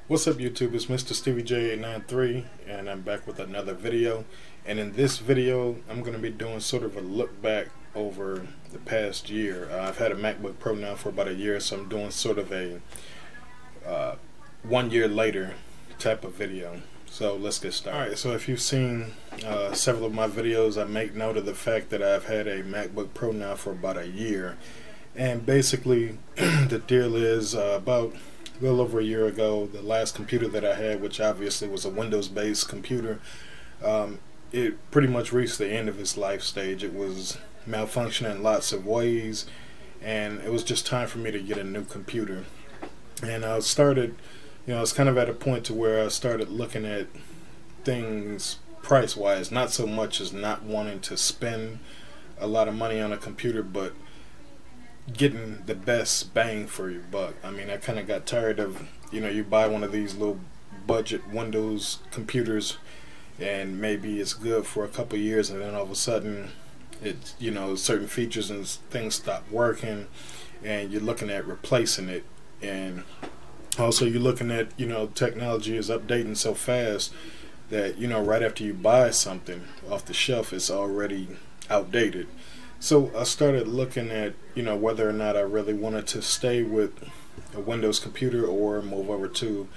What's up YouTube, it's Mr. Stevie J893 and I'm back with another video. And in this video I'm going to be doing sort of a look back over the past year. I've had a MacBook Pro now for about a year, so I'm doing sort of a 1 year later type of video. So let's get started. Alright, so if you've seen several of my videos, I make note of the fact that I've had a MacBook Pro now for about a year. And basically the deal is about a little over a year ago, the last computer that I had, which obviously was a Windows-based computer, it pretty much reached the end of its life stage. It was malfunctioning in lots of ways, and it was just time for me to get a new computer. And I started, I was kind of at a point to where I started looking at things price-wise, not so much as not wanting to spend a lot of money on a computer, but getting the best bang for your buck. I mean, I kind of got tired of, you buy one of these little budget Windows computers and maybe it's good for a couple years and then all of a sudden it's, certain features and things stop working and you're looking at replacing it. And also you're looking at, technology is updating so fast that, right after you buy something off the shelf, it's already outdated. So I started looking at, whether or not I really wanted to stay with a Windows computer or move over to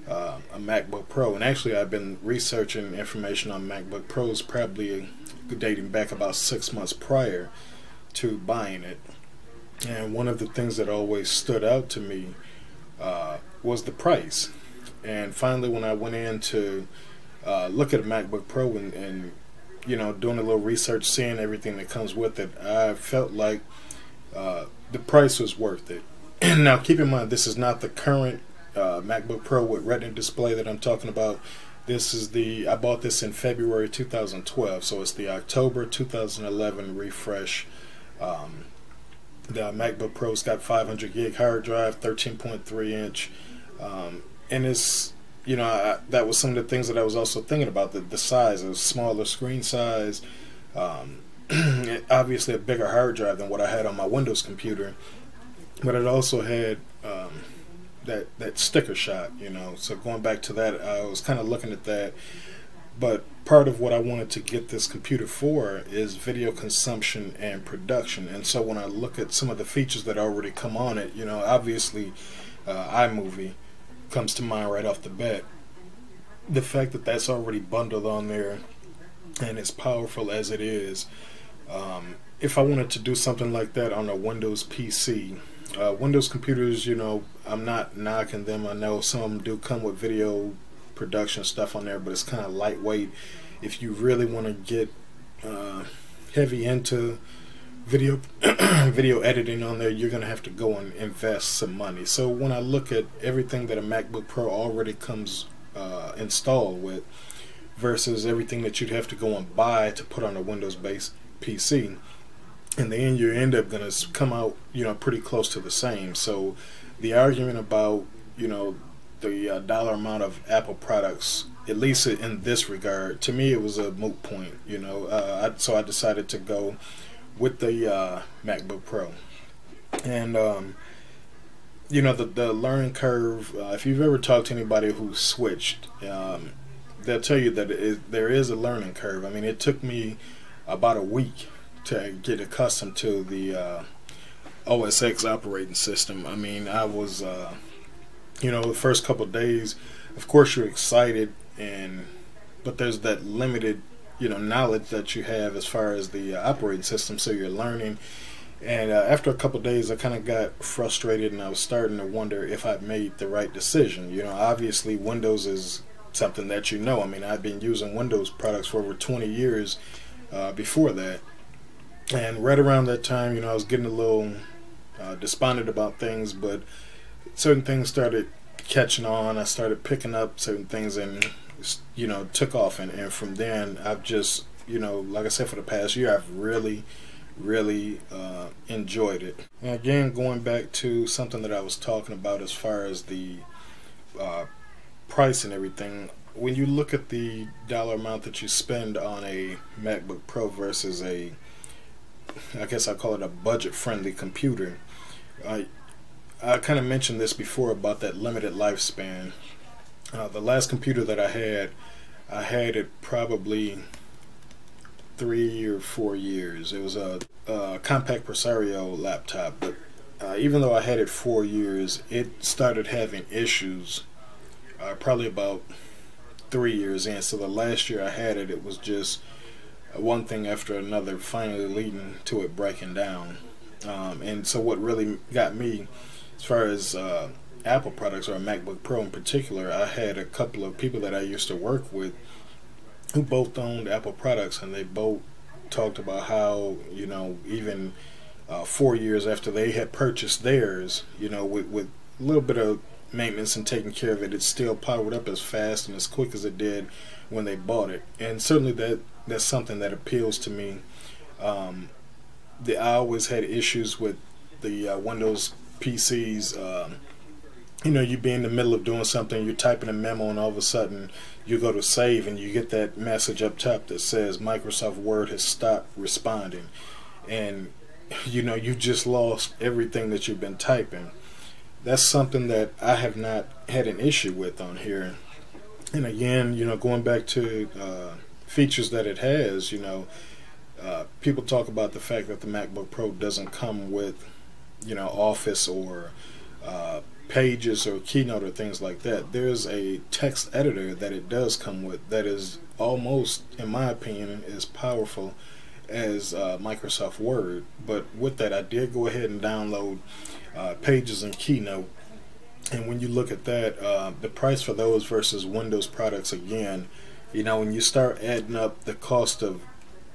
a MacBook Pro. And actually I've been researching information on MacBook Pros probably dating back about 6 months prior to buying it. And one of the things that always stood out to me was the price. And finally when I went in to look at a MacBook Pro and doing a little research, seeing everything that comes with it, I felt like the price was worth it. And now keep in mind, this is not the current MacBook Pro with Retina display that I'm talking about. This is I bought this in February 2012, so it's the October 2011 refresh. The MacBook Pro's got 500 gig hard drive, 13.3 inch, and it's that was some of the things that I was also thinking about, the size. It was smaller screen size, obviously a bigger hard drive than what I had on my Windows computer, but it also had that sticker shot, so going back to that, I was kind of looking at that. But part of what I wanted to get this computer for is video consumption and production. And so when I look at some of the features that already come on it, obviously iMovie comes to mind right off the bat. The fact that that's already bundled on there and as powerful as it is, if I wanted to do something like that on a Windows PC, Windows computers, I'm not knocking them. I know some of them do come with video production stuff on there, but it's kind of lightweight. If you really want to get heavy into video video editing on there, you're gonna have to go and invest some money. So when I look at everything that a MacBook Pro already comes installed with versus everything that you'd have to go and buy to put on a Windows-based PC, in the end you end up gonna come out pretty close to the same. So the argument about the dollar amount of Apple products, at least in this regard, to me it was a moot point. So I decided to go with the MacBook Pro. And the learning curve, if you've ever talked to anybody who switched, they'll tell you that there is a learning curve. I mean, it took me about a week to get accustomed to the OS X operating system. I mean, I was the first couple of days, of course you're excited, but there's that limited knowledge that you have as far as the operating system, so you're learning. And after a couple of days I kind of got frustrated and I was starting to wonder if I'd made the right decision. Obviously Windows is something that I mean, I've been using Windows products for over 20 years before that, and right around that time I was getting a little despondent about things, but certain things started catching on. I started picking up certain things and took off, and from then I've just like I said, for the past year I've really enjoyed it. And again, going back to something that I was talking about as far as the price and everything, when you look at the dollar amount that you spend on a MacBook Pro versus I guess I call it a budget friendly computer, I kind of mentioned this before about that limited lifespan. The last computer that I had it probably 3 or 4 years. It was a Compaq Presario laptop, but even though I had it 4 years, it started having issues probably about 3 years in. So the last year I had it, it was just one thing after another, finally leading to it breaking down. And so what really got me, as far as Apple products, or a MacBook Pro in particular, I had a couple of people that I used to work with who both owned Apple products, and they both talked about how, you know, even 4 years after they had purchased theirs, you know, with a little bit of maintenance and taking care of it, it still powered up as fast and as quick as it did when they bought it. And certainly that's something that appeals to me. I always had issues with the Windows PCs. You know, you be in the middle of doing something, you're typing a memo, and all of a sudden you go to save and you get that message up top that says Microsoft Word has stopped responding, and you know, you just lost everything that you've been typing. That's something that I have not had an issue with on here. And again, you know, going back to features that it has, you know, people talk about the fact that the MacBook Pro doesn't come with, you know, Office or Pages or Keynote or things like that. There's a text editor that it does come with that is almost, in my opinion, as powerful as Microsoft Word. But with that, I did go ahead and download Pages and Keynote, and when you look at that, the price for those versus Windows products, again, you know, when you start adding up the cost of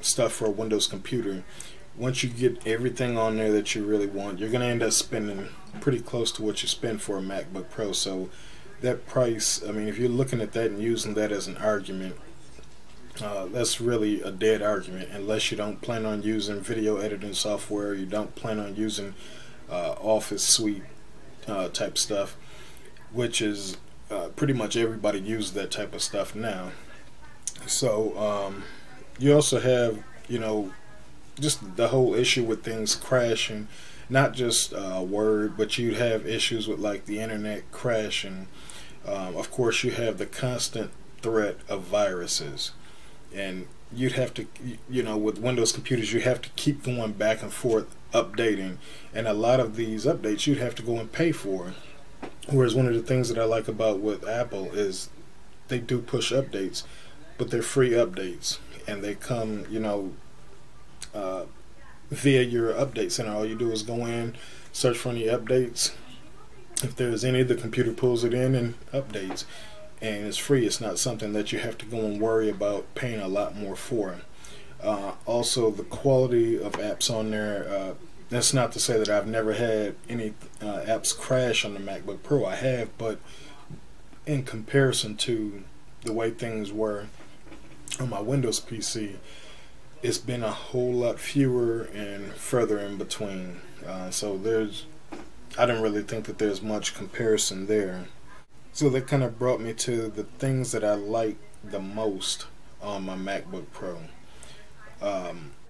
stuff for a Windows computer, once you get everything on there that you really want, you're going to end up spending pretty close to what you spend for a MacBook Pro. So that price, I mean, if you're looking at that and using that as an argument, that's really a dead argument, unless you don't plan on using video editing software, you don't plan on using Office Suite type stuff, which is pretty much everybody uses that type of stuff now. So you also have, you know, just the whole issue with things crashing, not just Word, but you'd have issues with like the internet crashing. Of course, you have the constant threat of viruses, and you'd have to, you know, with Windows computers, you have to keep going back and forth updating, and a lot of these updates you'd have to go and pay for. Whereas one of the things that I like about with Apple is they do push updates, but they're free updates, and they come, you know, via your update center. All you do is go in, search for any updates. If there's any, the computer pulls it in and updates, and it's free. It's not something that you have to go and worry about paying a lot more for. Also, the quality of apps on there, that's not to say that I've never had any apps crash on the MacBook Pro. I have, but in comparison to the way things were on my Windows PC, it's been a whole lot fewer and further in between. So I don't really think that there's much comparison there. So that kind of brought me to the things that I like the most on my MacBook Pro.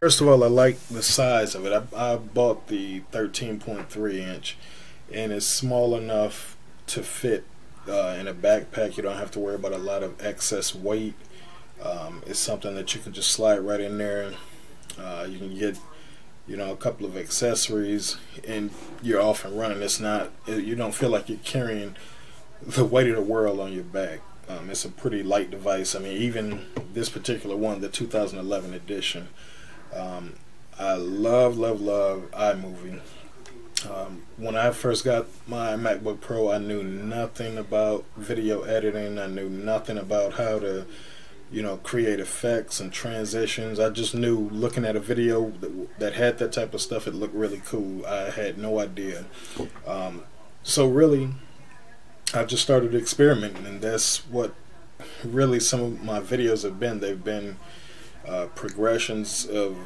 First of all, I like the size of it. I bought the 13.3 inch, and it's small enough to fit in a backpack. You don't have to worry about a lot of excess weight. It's something that you can just slide right in there. You can get, you know, a couple of accessories, and you're off and running. It's not, you don't feel like you're carrying the weight of the world on your back. It's a pretty light device. I mean, even this particular one, the 2011 edition, I love iMovie. When I first got my MacBook Pro, I knew nothing about video editing. I knew nothing about how to, you know, create effects and transitions. I just knew, looking at a video that had that type of stuff, it looked really cool. I had no idea. So really, I just started experimenting, and that's what really some of my videos have been. They've been progressions of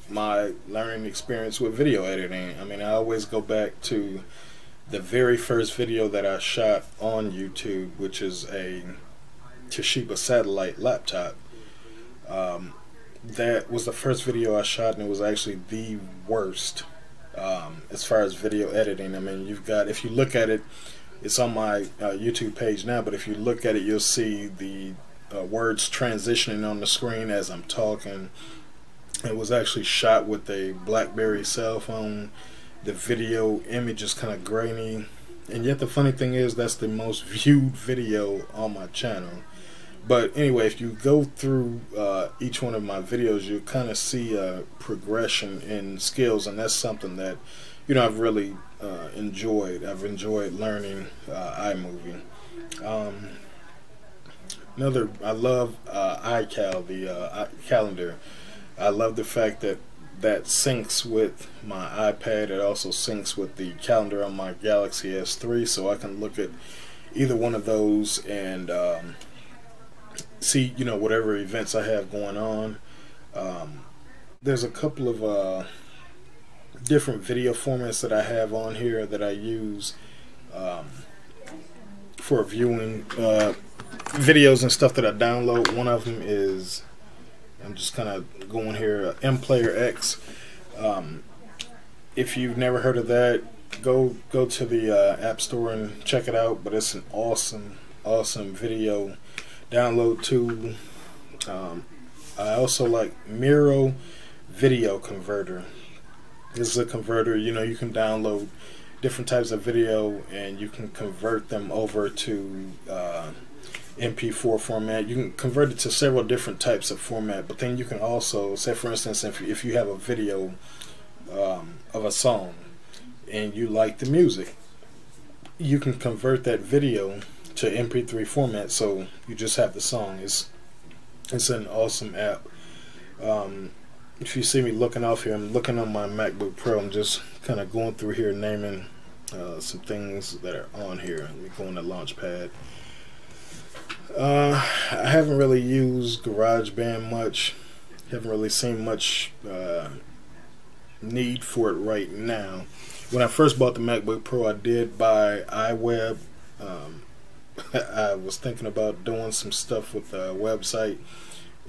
my learning experience with video editing. I mean, I always go back to the very first video that I shot on YouTube, which is a Toshiba satellite laptop. That was the first video I shot, and it was actually the worst as far as video editing. I mean, you've got, if you look at it, it's on my YouTube page now, but if you look at it, you'll see the words transitioning on the screen as I'm talking. It was actually shot with a BlackBerry cell phone. The video image is kind of grainy, and yet the funny thing is that's the most viewed video on my channel. But anyway, if you go through each one of my videos, you kind of see a progression in skills, and that's something that, you know, I've really enjoyed. I've enjoyed learning iMovie. I love iCal, the calendar. I love the fact that that syncs with my iPad. It also syncs with the calendar on my Galaxy S3, so I can look at either one of those and see, you know, whatever events I have going on. There's a couple of different video formats that I have on here that I use for viewing videos and stuff that I download. One of them is, I'm just kind of going here, MPlayer X. If you've never heard of that, go to the App Store and check it out. But it's an awesome video download tool. I also like Miro Video Converter. This is a converter. You know, you can download different types of video and you can convert them over to MP4 format. You can convert it to several different types of format, but then you can also, say for instance, if you have a video of a song and you like the music, you can convert that video to MP3 format, so you just have the song. It's an awesome app. If you see me looking off here, I'm looking on my MacBook Pro. I'm just kind of going through here naming some things that are on here. Let me go on the Launchpad. I haven't really used GarageBand much. Haven't really seen much need for it right now. When I first bought the MacBook Pro, I did buy iWeb. I was thinking about doing some stuff with the website,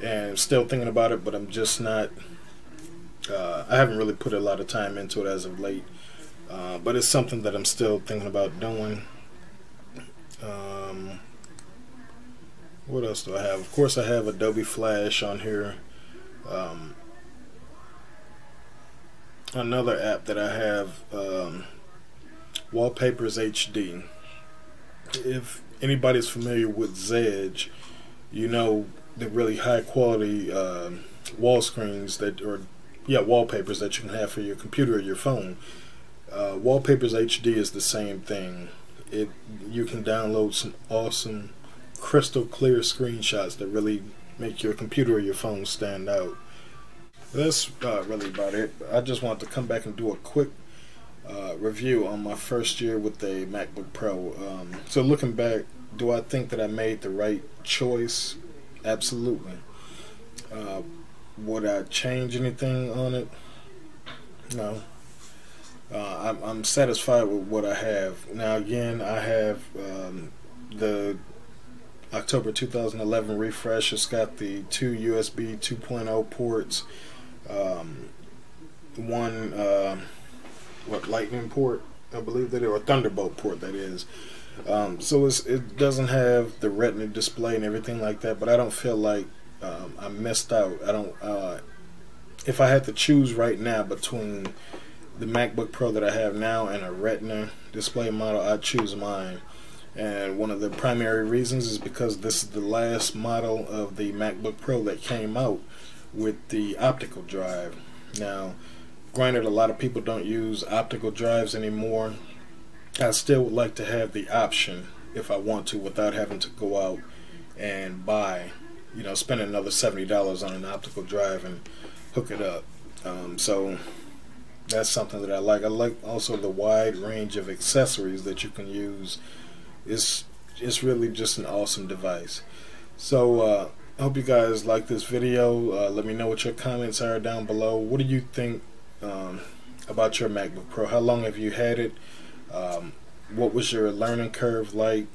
and still thinking about it, but I'm just not. I haven't really put a lot of time into it as of late, but it's something that I'm still thinking about doing. What else do I have? Of course, I have Adobe Flash on here. Another app that I have, Wallpapers HD. If anybody's familiar with Zedge, you know the really high quality wall screens that, or wallpapers that you can have for your computer or your phone. Wallpapers HD is the same thing. You can download some awesome crystal clear screenshots that really make your computer or your phone stand out. That's really about it. I just wanted to come back and do a quick review on my first year with the MacBook Pro. So looking back, do I think that I made the right choice? Absolutely. Would I change anything on it? No. I'm satisfied with what I have. Now again, I have the October 2011 refresh. It's got the 2 USB 2.0 ports, one Lightning port, I believe that, or Thunderbolt port, that is. So it doesn't have the Retina display and everything like that, but I don't feel like I missed out. I don't. If I had to choose right now between the MacBook Pro that I have now and a Retina display model, I'd choose mine. And one of the primary reasons is because this is the last model of the MacBook Pro that came out with the optical drive. Now, granted, a lot of people don't use optical drives anymore. I still would like to have the option, if I want to, without having to go out and buy, you know, spend another $70 on an optical drive and hook it up. So that's something that I like. I like also the wide range of accessories that you can use. It's really just an awesome device. So I hope you guys like this video. Let me know what your comments are down below. What do you think about your MacBook Pro? How long have you had it? What was your learning curve like?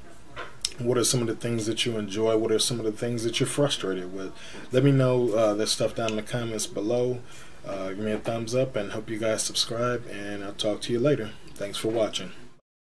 What are some of the things that you enjoy? What are some of the things that you're frustrated with? Let me know that stuff down in the comments below. Give me a thumbs up and hope you guys subscribe, and I'll talk to you later. Thanks for watching.